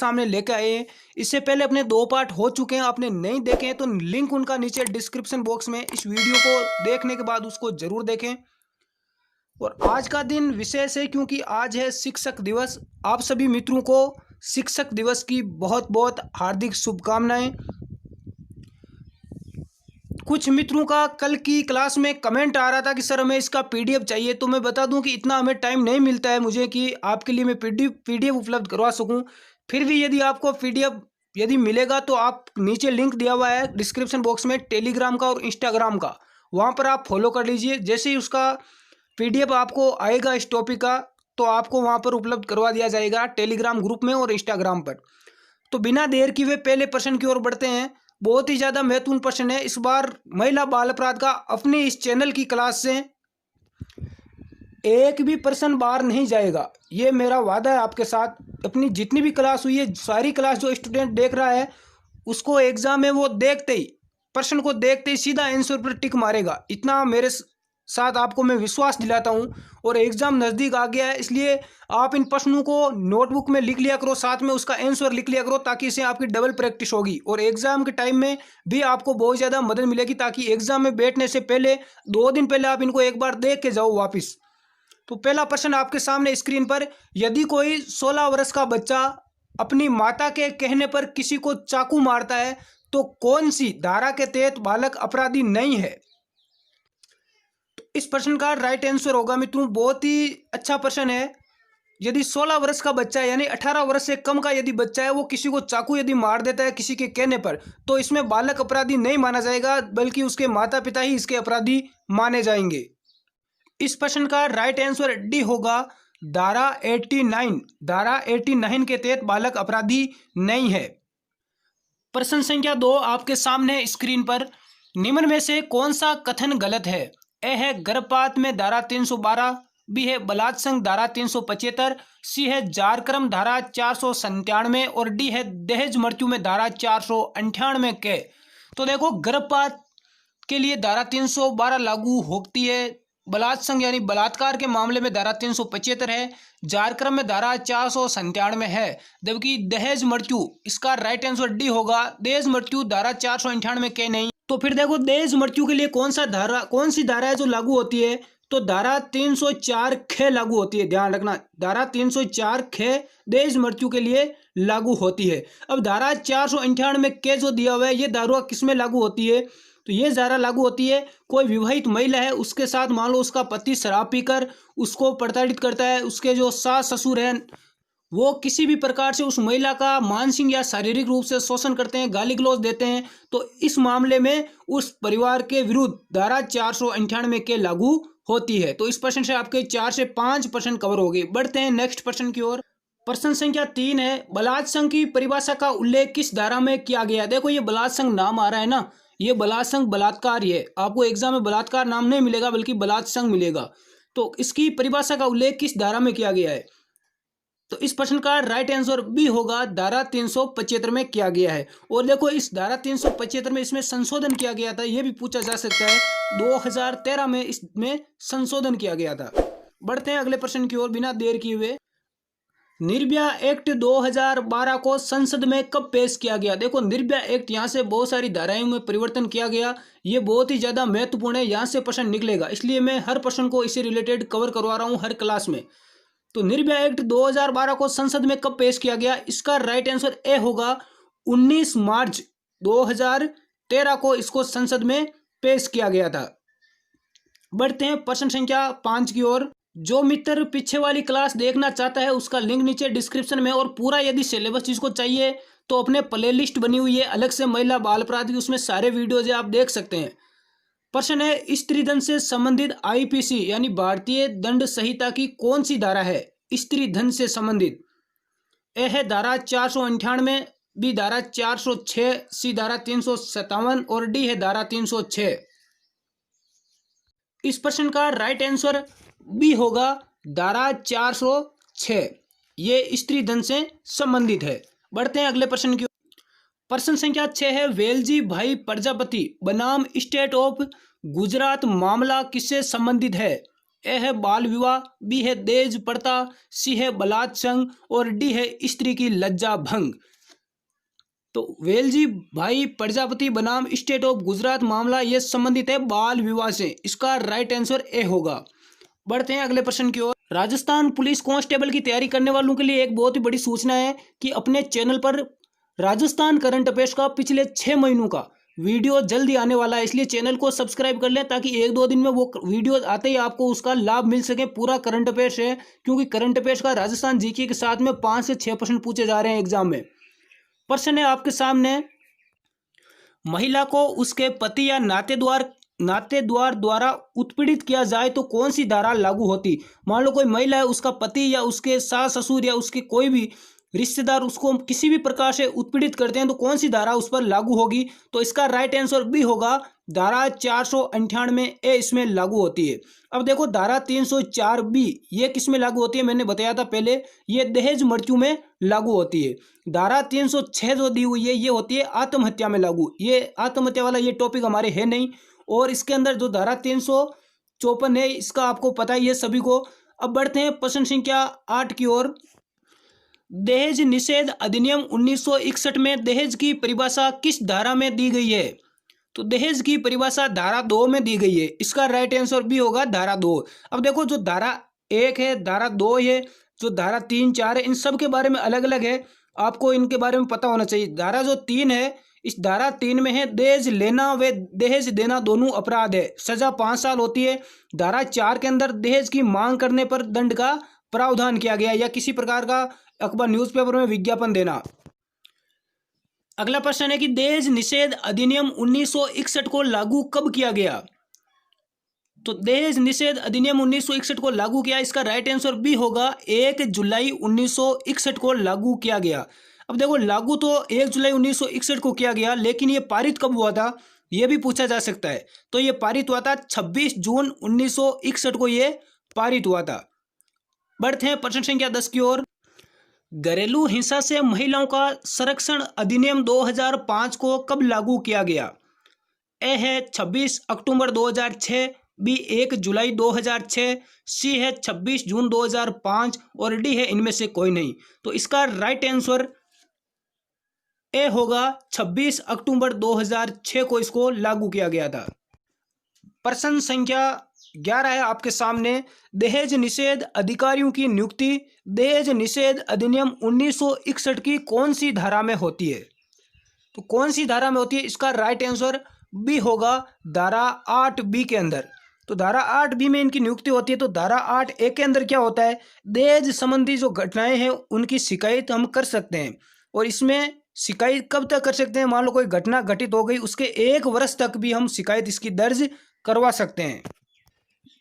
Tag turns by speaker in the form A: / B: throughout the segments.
A: सामने लेकर आए हैं। इससे पहले अपने 2 पार्ट हो चुके हैं, आपने नहीं देखे हैं तो लिंक उनका नीचे डिस्क्रिप्शन बॉक्स में, इस वीडियो को देखने के बाद उसको जरूर देखें। और आज का दिन विशेष है क्योंकि आज है शिक्षक दिवस। आप सभी मित्रों को शिक्षक दिवस की बहुत बहुत हार्दिक शुभकामनाएं। कुछ मित्रों का कल की क्लास में कमेंट आ रहा था कि सर हमें इसका पीडीएफ चाहिए, तो मैं बता दूं कि इतना हमें टाइम नहीं मिलता है मुझे कि आपके लिए मैं पीडीएफ उपलब्ध करवा सकूं। फिर भी यदि आपको पीडीएफ यदि मिलेगा तो आप नीचे लिंक दिया हुआ है डिस्क्रिप्शन बॉक्स में टेलीग्राम का और इंस्टाग्राम का, वहाँ पर आप फॉलो कर लीजिए। जैसे ही उसका पीडीएफ आपको आएगा इस टॉपिक का तो आपको वहाँ पर उपलब्ध करवा दिया जाएगा टेलीग्राम ग्रुप में और इंस्टाग्राम पर। तो बिना देर किए पहले प्रश्न की ओर बढ़ते हैं। बहुत ही ज़्यादा महत्वपूर्ण प्रश्न है। इस बार महिला बाल अपराध का अपने इस चैनल की क्लास से एक भी प्रश्न बाहर नहीं जाएगा, ये मेरा वादा है आपके साथ। अपनी जितनी भी क्लास हुई है, सारी क्लास जो स्टूडेंट देख रहा है उसको एग्जाम में वो देखते ही, प्रश्न को देखते ही सीधा आंसर पर टिक मारेगा, इतना मेरे साथ आपको मैं विश्वास दिलाता हूं। और एग्जाम नज़दीक आ गया है, इसलिए आप इन प्रश्नों को नोटबुक में लिख लिया करो, साथ में उसका आंसर लिख लिया करो, ताकि इससे आपकी डबल प्रैक्टिस होगी और एग्जाम के टाइम में भी आपको बहुत ज़्यादा मदद मिलेगी, ताकि एग्जाम में बैठने से पहले 2 दिन पहले आप इनको एक बार देख के जाओ वापिस। तो पहला प्रश्न आपके सामने स्क्रीन पर, यदि कोई 16 वर्ष का बच्चा अपनी माता के कहने पर किसी को चाकू मारता है तो कौन सी धारा के तहत बालक अपराधी नहीं है? इस प्रश्न का राइट आंसर होगा मित्रों, बहुत ही अच्छा प्रश्न है। यदि 16 वर्ष का बच्चा है यानी 18 वर्ष से कम का यदि बच्चा है वो किसी को चाकू यदि मार देता है किसी के कहने पर, तो इसमें बालक अपराधी नहीं माना जाएगा, बल्कि उसके माता पिता ही इसके अपराधी माने जाएंगे। इस प्रश्न का राइट आंसर डी होगा, धारा 89 के तहत बालक अपराधी नहीं है। प्रश्न संख्या 2 आपके सामने स्क्रीन पर, निम्न में से कौन सा कथन गलत है? ए है गर्भपात में धारा 312, बी है बलात्संग धारा 375, सी है जारक्रम धारा 497 और डी है दहेज मृत्यु में धारा 498 के। तो देखो, गर्भपात के लिए धारा 312 लागू होती है, बलात्संग यानी बलात्कार के मामले में धारा 375 है, जारक्रम में धारा 497 है, जबकि दहेज मृत्यु इसका राइट आंसर डी होगा, दहेज मृत्यु धारा 498 के नहीं। तो फिर देखो, दहेज मृत्यु के लिए कौन सी धारा है जो लागू होती है? तो धारा 304 ख लागू होती है, ध्यान रखना, धारा 304 ख दहेज मृत्यु के लिए लागू होती है। अब धारा 498 के जो दिया हुआ है ये धारा किसमें लागू होती है? तो ये धारा लागू होती है, कोई विवाहित महिला है उसके साथ मान लो उसका पति शराब पीकर उसको प्रताड़ित करता है, उसके जो सास ससुर हैं वो किसी भी प्रकार से उस महिला का मानसिक या शारीरिक रूप से शोषण करते हैं, गाली गलौज देते हैं, तो इस मामले में उस परिवार के विरुद्ध धारा 498 के लागू होती है। तो इस प्रश्न से आपके 4 से 5 प्रश्न कवर हो गए। बढ़ते हैं नेक्स्ट प्रश्न की ओर। प्रश्न संख्या 3 है, बलात्संग की परिभाषा का उल्लेख किस धारा में किया गया? देखो, ये बलात्संग नाम आ रहा है ना, ये बलात्संग बलात्कार ही है, आपको एग्जाम में बलात्कार नाम नहीं मिलेगा बल्कि बलात्संग मिलेगा। तो इसकी परिभाषा का उल्लेख किस धारा में किया गया है? तो इस प्रश्न का राइट आंसर बी होगा, धारा 375 में किया गया है। और देखो, इस धारा 375 में इसमें संशोधन किया गया था, यह भी पूछा जा सकता है, 2013 में इसमें संशोधन किया गया था। बढ़ते हैं अगले प्रश्न की ओर बिना देर किए हुए। निर्भया एक्ट 2012 को संसद में कब पेश किया गया? देखो, निर्भया एक्ट, यहाँ से बहुत सारी धाराओं में परिवर्तन किया गया, ये बहुत ही ज्यादा महत्वपूर्ण है, यहाँ से प्रश्न निकलेगा, इसलिए मैं हर प्रश्न को इससे रिलेटेड कवर करवा रहा हूँ हर क्लास में। तो निर्भया एक्ट 2012 को संसद में कब पेश किया गया? इसका राइट आंसर ए होगा, 19 मार्च 2013 को इसको संसद में पेश किया गया था। बढ़ते हैं प्रश्न संख्या 5 की ओर। जो मित्र पीछे वाली क्लास देखना चाहता है उसका लिंक नीचे डिस्क्रिप्शन में, और पूरा यदि सिलेबस जिसको चाहिए तो अपने प्लेलिस्ट बनी हुई है अलग से महिला बाल अपराध की, उसमें सारे वीडियोज आप देख सकते हैं। प्रश्न है, स्त्री धन से संबंधित आईपीसी यानी भारतीय दंड संहिता की कौन सी धारा है स्त्री धन से संबंधित? ए है धारा 498, बी धारा 406, सी धारा 357 और डी है धारा 306। इस प्रश्न का राइट आंसर बी होगा, धारा 406, ये स्त्री धन से संबंधित है। बढ़ते हैं अगले प्रश्न की। प्रश्न संख्या 6 है, वेलजी भाई प्रजापति बनाम स्टेट ऑफ गुजरात मामला किससे संबंधित है? ए है बाल विवाह, बी है दहेज प्रथा, सी है बलात्संग और डी है स्त्री की लज्जा भंग। तो वेलजी भाई प्रजापति बनाम स्टेट ऑफ गुजरात मामला ये संबंधित है बाल विवाह से। इसका राइट आंसर ए होगा। बढ़ते हैं अगले प्रश्न की ओर। राजस्थान पुलिस कांस्टेबल की तैयारी करने वालों के लिए एक बहुत ही बड़ी सूचना है कि अपने चैनल पर राजस्थान करंट अफेयर्स का पिछले 6 महीनों का वीडियो जल्दी आने वाला है, इसलिए चैनल को सब्सक्राइब कर लें ताकि 1-2 दिन में वो वीडियो आते ही आपको उसका लाभ मिल सके। पूरा करंट अफेयर्स है, क्योंकि करंट अफेयर्स का राजस्थान जीके के साथ में 5 से 6 प्रश्न पूछे जा रहे हैं एग्जाम में। प्रश्न है आपके सामने, महिला को उसके पति या नातेदार द्वारा उत्पीड़ित किया जाए तो कौन सी धारा लागू होती। मान लो कोई महिला है, उसका पति या उसके सास ससुर या उसके कोई भी रिश्तेदार उसको किसी भी प्रकार से उत्पीड़ित करते हैं तो कौन सी धारा उस पर लागू होगी। तो इसका राइट आंसर बी होगा, धारा 498 ए इसमें लागू होती है। अब देखो धारा 304 बी ये किस में लागू होती है, मैंने बताया था पहले, ये दहेज मृत्यु में लागू होती है। धारा 306 जो दी हुई है ये होती है आत्महत्या में लागू। ये आत्महत्या वाला ये टॉपिक हमारे है नहीं। और इसके अंदर जो धारा 354 है इसका आपको पता ही है सभी को। अब बढ़ते हैं प्रश्न संख्या 8 की ओर। दहेज निषेध अधिनियम 1961 में दहेज की परिभाषा किस धारा में दी गई है। तो दहेज की परिभाषा धारा 2 में दी गई है। इसका राइट आंसर भी होगा धारा 2। अब देखो जो धारा 1 है, धारा 2 है, जो धारा 3, 4 है, इन सब के बारे में अलग अलग है, आपको इनके बारे में पता होना चाहिए। धारा जो 3 है, इस धारा 3 में है दहेज लेना व दहेज देना दोनों अपराध है, सजा 5 साल होती है। धारा 4 के अंदर दहेज की मांग करने पर दंड का प्रावधान किया गया, या किसी प्रकार का अखबार न्यूज़पेपर में विज्ञापन देना। अगला प्रश्न है कि दहेज निषेध अधिनियम 1961 को लागू कब किया गया। तो दहेज निषेध अधिनियम 1961 को लागू किया, इसका राइट आंसर भी होगा 1 जुलाई 1961 को लागू किया गया। अब देखो लागू तो 1 जुलाई 1961 को किया गया, लेकिन ये पारित कब हुआ था ये भी पूछा जा सकता है। तो ये पारित हुआ था 26 जून 1961 को ये पारित हुआ था। बढ़ते हैं प्रश्न संख्या 10 की ओर। घरेलू हिंसा से महिलाओं का संरक्षण अधिनियम 2005 को कब लागू किया गया। ए है 26 अक्टूबर 2006, बी 1 जुलाई 2006, सी है 26 जून 2005 और डी है इनमें से कोई नहीं। तो इसका राइट आंसर ए होगा 26 अक्टूबर 2006 को इसको लागू किया गया था। प्रश्न संख्या 11 है आपके सामने। दहेज निषेध अधिकारियों की नियुक्ति दहेज निषेध अधिनियम 1961 की कौन सी धारा में होती है। तो कौन सी धारा में होती है, इसका राइट आंसर बी होगा धारा 8 बी के अंदर। तो धारा 8 बी में इनकी नियुक्ति होती है। तो धारा 8 ए के अंदर क्या होता है, दहेज संबंधी जो घटनाएं हैं उनकी शिकायत हम कर सकते हैं। और इसमें शिकायत कब तक कर सकते हैं, मान लो कोई घटना घटित हो गई उसके 1 वर्ष तक भी हम शिकायत इसकी दर्ज करवा सकते हैं।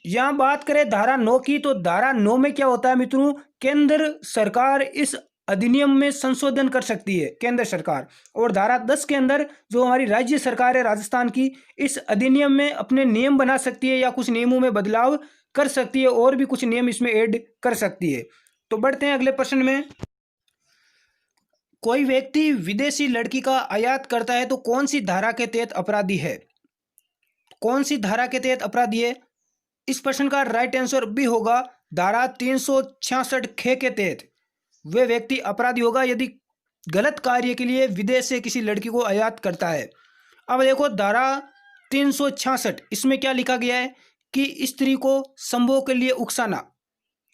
A: यहाँ बात करें धारा 9 की, तो धारा 9 में क्या होता है मित्रों, केंद्र सरकार इस अधिनियम में संशोधन कर सकती है, केंद्र सरकार। और धारा 10 के अंदर जो हमारी राज्य सरकार है राजस्थान की, इस अधिनियम में अपने नियम बना सकती है या कुछ नियमों में बदलाव कर सकती है और भी कुछ नियम इसमें ऐड कर सकती है। तो बढ़ते हैं अगले प्रश्न में। कोई व्यक्ति विदेशी लड़की का आयात करता है तो कौन सी धारा के तहत अपराधी है। कौन सी धारा के तहत अपराधी है, इस प्रश्न का राइट आंसर भी होगा धारा 366 खे के तहत वे व्यक्ति अपराधी होगा यदि गलत कार्य के लिए विदेश से किसी लड़की को आयात करता है। अब देखो धारा 366 इसमें क्या लिखा गया है कि स्त्री को संभोग के लिए उकसाना,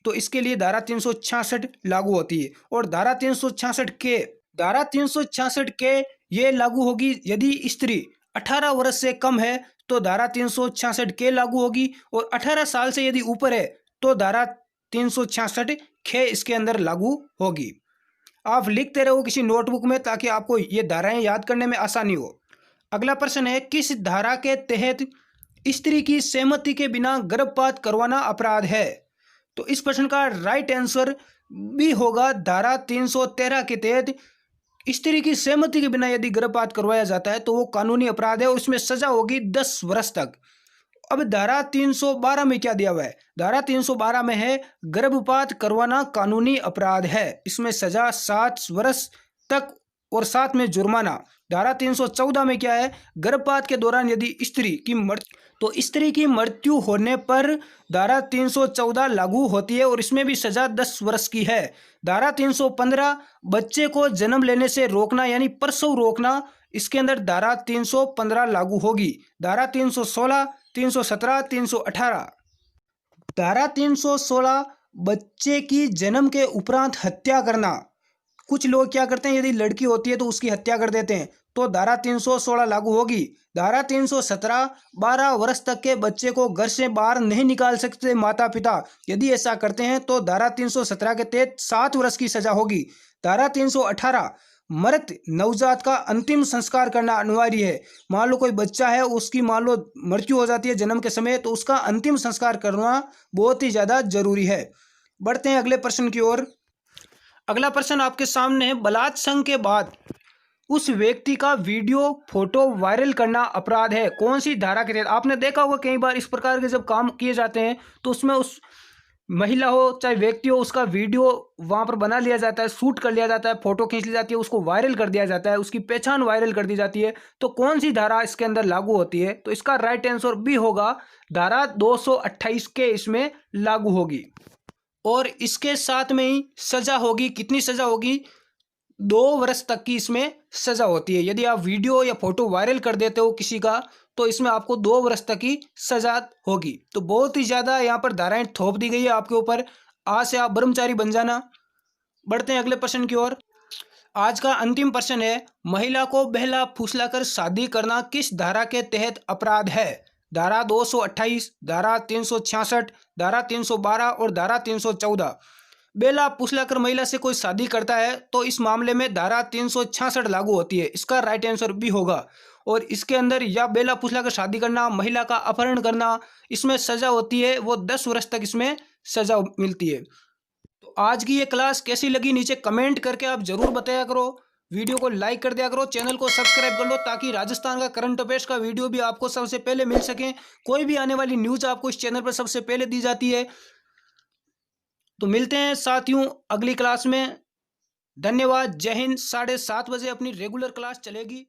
A: तो इसके लिए धारा 366 लागू होती है। और धारा 366 के ये लागू होगी यदि स्त्री 18 वर्ष से कम है तो धारा 366 के लागू होगी, और 18 साल से यदि ऊपर है तो धारा 366 खे इसके अंदर लागू होगी। आप लिखते रहो किसी नोटबुक में ताकि आपको ये धाराएं याद करने में आसानी हो। अगला प्रश्न है, किस धारा के तहत स्त्री की सहमति के बिना गर्भपात करवाना अपराध है। तो इस प्रश्न का राइट आंसर भी होगा धारा 313 के तहत स्त्री की सहमति के बिना यदि गर्भपात करवाया जाता है तो वो कानूनी अपराध है और इसमें सजा होगी 10 वर्ष तक। अब धारा 312 में क्या दिया हुआ है, धारा 312 में है गर्भपात करवाना कानूनी अपराध है, इसमें सजा 7 वर्ष तक और साथ में जुर्माना। धारा 314 में क्या है, गर्भपात के दौरान यदि स्त्री की मृत्यु होने पर धारा 314 लागू होती है और इसमें भी सजा 10 वर्ष की है। धारा 315 बच्चे को जन्म लेने से रोकना यानी प्रसव रोकना, इसके अंदर धारा 315 लागू होगी। धारा 316, 317, 318। धारा 316 बच्चे की जन्म के उपरांत हत्या करना। कुछ लोग क्या करते हैं, यदि लड़की होती है तो उसकी हत्या कर देते हैं, तो धारा 316 लागू होगी। धारा 317 12 वर्ष तक के बच्चे को घर से बाहर नहीं निकाल सकते माता पिता, यदि ऐसा करते हैं तो धारा 317 के तहत 7 वर्ष की सजा होगी। धारा 318 मृत नवजात का अंतिम संस्कार करना अनिवार्य है। मान लो कोई बच्चा है, उसकी मान लो मृत्यु हो जाती है जन्म के समय, तो उसका अंतिम संस्कार करना बहुत ही ज़्यादा जरूरी है। बढ़ते हैं अगले प्रश्न की ओर। अगला प्रश्न आपके सामने है, बलात्संग के बाद उस व्यक्ति का वीडियो फोटो वायरल करना अपराध है, कौन सी धारा के तहत? आपने देखा होगा कई बार इस प्रकार के जब काम किए जाते हैं तो उसमें उस महिला हो चाहे व्यक्ति हो, उसका वीडियो वहां पर बना लिया जाता है, शूट कर लिया जाता है, फोटो खींच ली जाती है, उसको वायरल कर दिया जाता है, उसकी पहचान वायरल कर दी जाती है। तो कौन सी धारा इसके अंदर लागू होती है? तो इसका राइट आंसर बी होगा, धारा 228 के इसमें लागू होगी। और इसके साथ में ही सजा होगी, कितनी सजा होगी? 2 वर्ष तक की इसमें सजा होती है। यदि आप वीडियो या फोटो वायरल कर देते हो किसी का, तो इसमें आपको 2 वर्ष तक की सजा होगी। तो बहुत ही ज़्यादा यहाँ पर धाराएं थोप दी गई है आपके ऊपर, आज से आप ब्रह्मचारी बन जाना। बढ़ते हैं अगले प्रश्न की ओर। आज का अंतिम प्रश्न है, महिला को बहला फुसलाकर शादी करना किस धारा के तहत अपराध है? धारा 228, धारा 366, धारा 312 और धारा 314। बेला फुसलाकर महिला से कोई शादी करता है तो इस मामले में धारा 366 लागू होती है। इसका राइट आंसर भी होगा। और इसके अंदर या बेला फुसलाकर शादी करना, महिला का अपहरण करना, इसमें सजा होती है वो 10 वर्ष तक इसमें सजा मिलती है। तो आज की ये क्लास कैसी लगी नीचे कमेंट करके आप जरूर बताया करो। वीडियो को लाइक कर दिया करो, चैनल को सब्सक्राइब कर लो ताकि राजस्थान का करंट अफेयर्स का वीडियो भी आपको सबसे पहले मिल सके। कोई भी आने वाली न्यूज़ आपको इस चैनल पर सबसे पहले दी जाती है। तो मिलते हैं साथियों अगली क्लास में। धन्यवाद, जय हिंद। 7:30 बजे अपनी रेगुलर क्लास चलेगी।